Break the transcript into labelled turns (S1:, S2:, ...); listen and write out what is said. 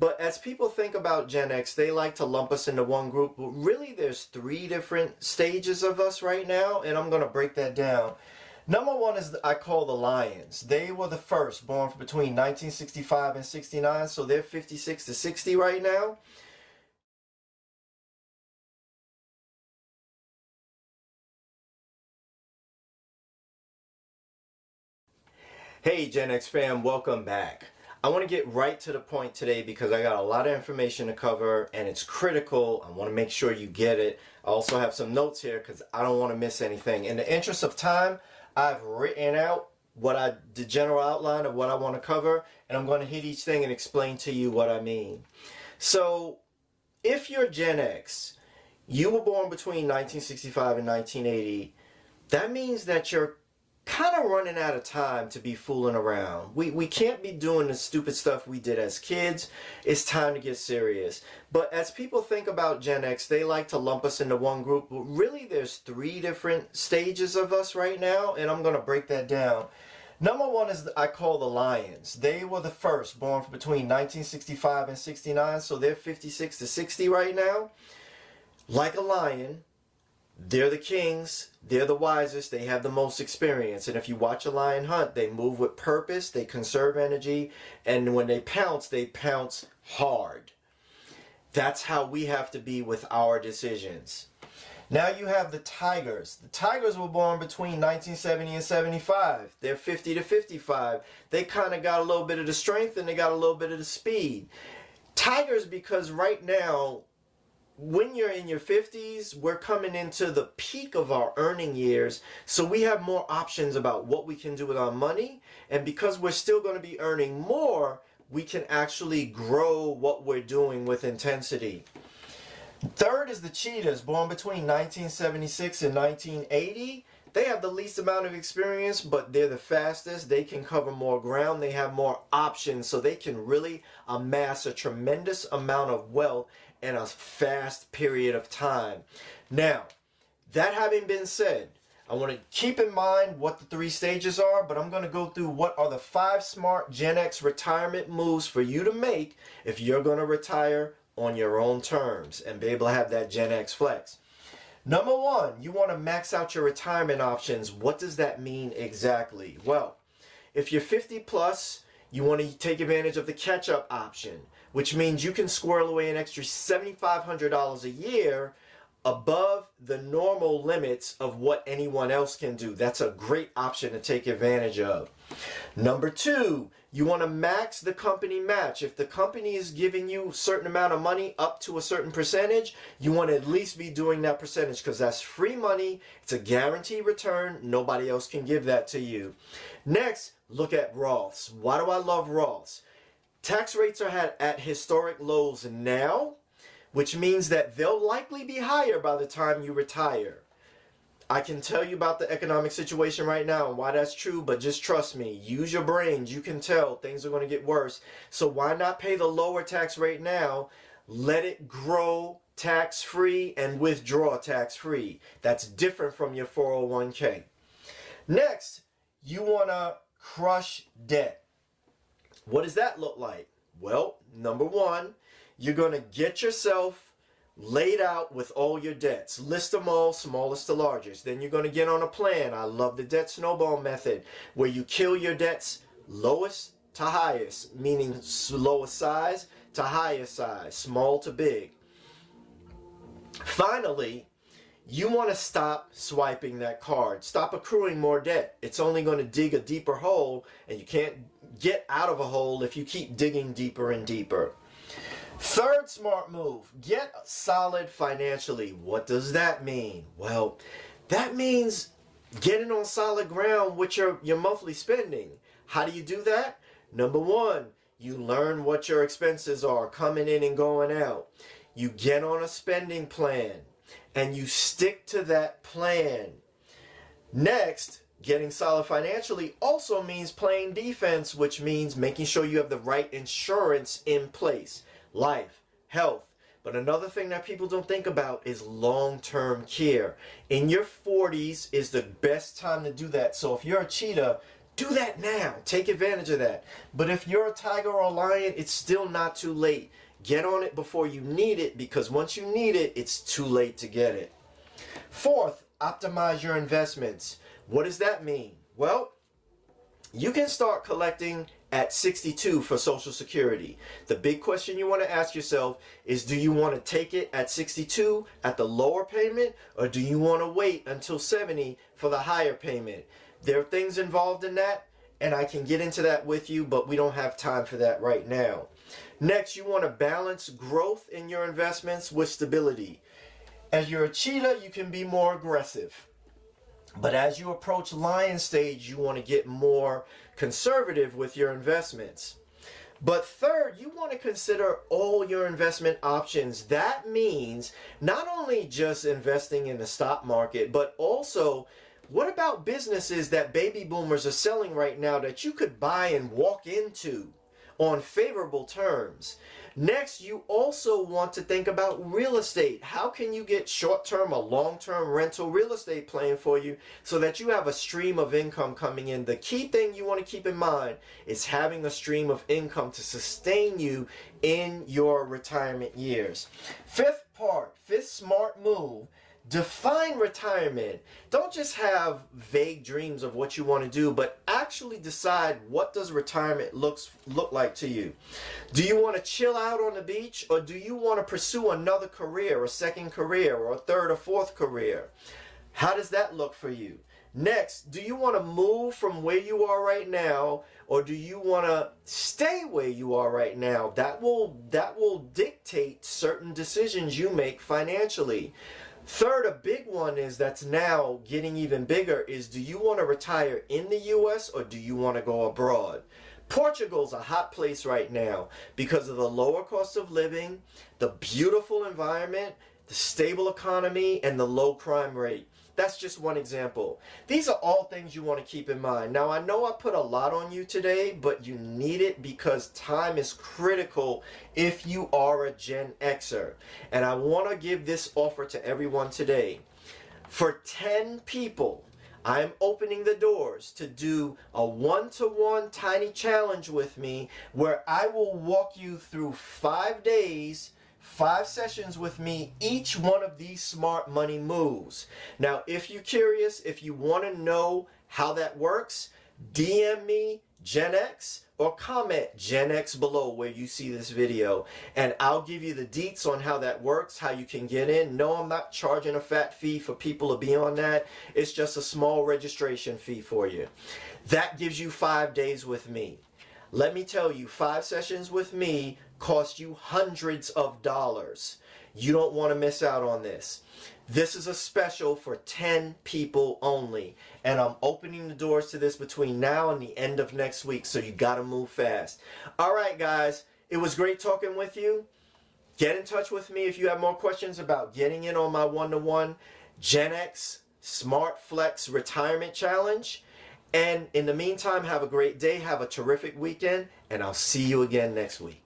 S1: But as people think about Gen X, they like to lump us into one group. But really, there's three different stages of us right now, and I'm going to break that down. Number one is I call the Lions. They were the first, born between 1965 and 69, so they're 56 to 60 right now. Hey Gen X fam, welcome back. I want to get right to the point today because I got a lot of information to cover and it's critical. I want to make sure you get it. I also have some notes here because I don't want to miss anything. In the interest of time, I've written out the general outline of what I want to cover, and I'm going to hit each thing and explain to you what I mean. So, if you're Gen X, you were born between 1965 and 1980, that means that you're kind of running out of time to be fooling around. We can't be doing the stupid stuff we did as kids. It's time to get serious. But as people think about Gen X, they like to lump us into one group. But really, there's three different stages of us right now, and I'm going to break that down. Number one is I call the Lions. They were the first, born between 1965 and 69, so they're 56 to 60 right now. Like a lion, they're the kings, they're the wisest, they have the most experience. And if you watch a lion hunt, they move with purpose, they conserve energy, and when they pounce hard. That's how we have to be with our decisions. Now you have the Tigers. The Tigers were born between 1970 and 75. They're 50 to 55. They kind of got a little bit of the strength and they got a little bit of the speed. Tigers, because right now, when you're in your 50s, we're coming into the peak of our earning years, so we have more options about what we can do with our money, and because we're still going to be earning more, we can actually grow what we're doing with intensity. Third is the Cheetahs, born between 1976 and 1980. They have the least amount of experience, but they're the fastest. They can cover more ground. They have more options, so they can really amass a tremendous amount of wealth in a fast period of time. Now, that having been said, I want to keep in mind what the three stages are, but I'm going to go through what are the 5 smart Gen X retirement moves for you to make if you're going to retire on your own terms and be able to have that Gen X flex. Number one, you want to max out your retirement options. What does that mean exactly? Well, if you're 50 plus, you want to take advantage of the catch-up option, which means you can squirrel away an extra $7,500 a year above the normal limits of what anyone else can do. That's a great option to take advantage of. Number two, you want to max the company match. If the company is giving you a certain amount of money up to a certain percentage, you want to at least be doing that percentage because that's free money. It's a guaranteed return. Nobody else can give that to you. Next, look at Roths. Why do I love Roths? Tax rates are at historic lows now, which means that they'll likely be higher by the time you retire. I can tell you about the economic situation right now and why that's true, but just trust me. Use your brains. You can tell things are going to get worse. So why not pay the lower tax rate now? Let it grow tax-free and withdraw tax-free. That's different from your 401k. Next, you want to crush debt. What does that look like? Well, number one, you're going to get yourself laid out with all your debts. List them all, smallest to largest. Then you're going to get on a plan. I love the debt snowball method, where you kill your debts lowest to highest, meaning lowest size to highest size, small to big. Finally, you want to stop swiping that card. Stop accruing more debt. It's only going to dig a deeper hole, and you can't get out of a hole if you keep digging deeper and deeper. Third smart move, get solid financially. What does that mean? Well, that means getting on solid ground with your monthly spending. How do you do that? Number one, you learn what your expenses are coming in and going out. You get on a spending plan and you stick to that plan. Next, getting solid financially also means playing defense, which means making sure you have the right insurance in place. Life, health. But another thing that people don't think about is long-term care. In your 40s is the best time to do that. So if you're a cheetah, do that now. Take advantage of that. But if you're a tiger or a lion, it's still not too late. Get on it before you need it, because once you need it, it's too late to get it. Fourth, optimize your investments. What does that mean? Well, you can start collecting at 62 for Social Security. The big question you want to ask yourself is, do you want to take it at 62 at the lower payment, or do you want to wait until 70 for the higher payment? There are things involved in that, and I can get into that with you, but we don't have time for that right now. Next, you want to balance growth in your investments with stability. As you're a cheetah, you can be more aggressive. But as you approach lion stage, you want to get more conservative with your investments. But third, you want to consider all your investment options. That means not only just investing in the stock market, but also, what about businesses that baby boomers are selling right now that you could buy and walk into on favorable terms? Next, you also want to think about real estate. How can you get short-term or long-term rental real estate playing for you so that you have a stream of income coming in? The key thing you want to keep in mind is having a stream of income to sustain you in your retirement years. Fifth smart move. Define retirement. Don't just have vague dreams of what you want to do, but actually decide, what does retirement look like to you. Do you want to chill out on the beach, or do you want to pursue another career, a second career, or a third or fourth career? How does that look for you? Next, do you want to move from where you are right now, or do you want to stay where you are right now? That will dictate certain decisions you make financially. Third, a big one that's now getting even bigger is, do you want to retire in the U.S. or do you want to go abroad? Portugal's a hot place right now because of the lower cost of living, the beautiful environment, the stable economy, and the low crime rate. That's just one example. These are all things you want to keep in mind. Now, I know I put a lot on you today, but you need it because time is critical if you are a Gen Xer. And I want to give this offer to everyone today. For 10 people, I'm opening the doors to do a one-to-one tiny challenge with me where I will walk you through 5 days, 5 sessions with me, each one of these smart money moves. Now, if you're curious, if you want to know how that works, DM me Gen X or comment Gen X below where you see this video, and I'll give you the deets on how that works, how you can get in. No, I'm not charging a fat fee for people to be on that. It's just a small registration fee for you. That gives you 5 days with me. Let me tell you, 5 sessions with me cost you hundreds of dollars. You don't want to miss out on this. This is a special for 10 people only, and I'm opening the doors to this between now and the end of next week, so you got to move fast. All right, guys, it was great talking with you. Get in touch with me if you have more questions about getting in on my one-to-one Gen X Smart Flex Retirement Challenge. And in the meantime, have a great day, have a terrific weekend, and I'll see you again next week.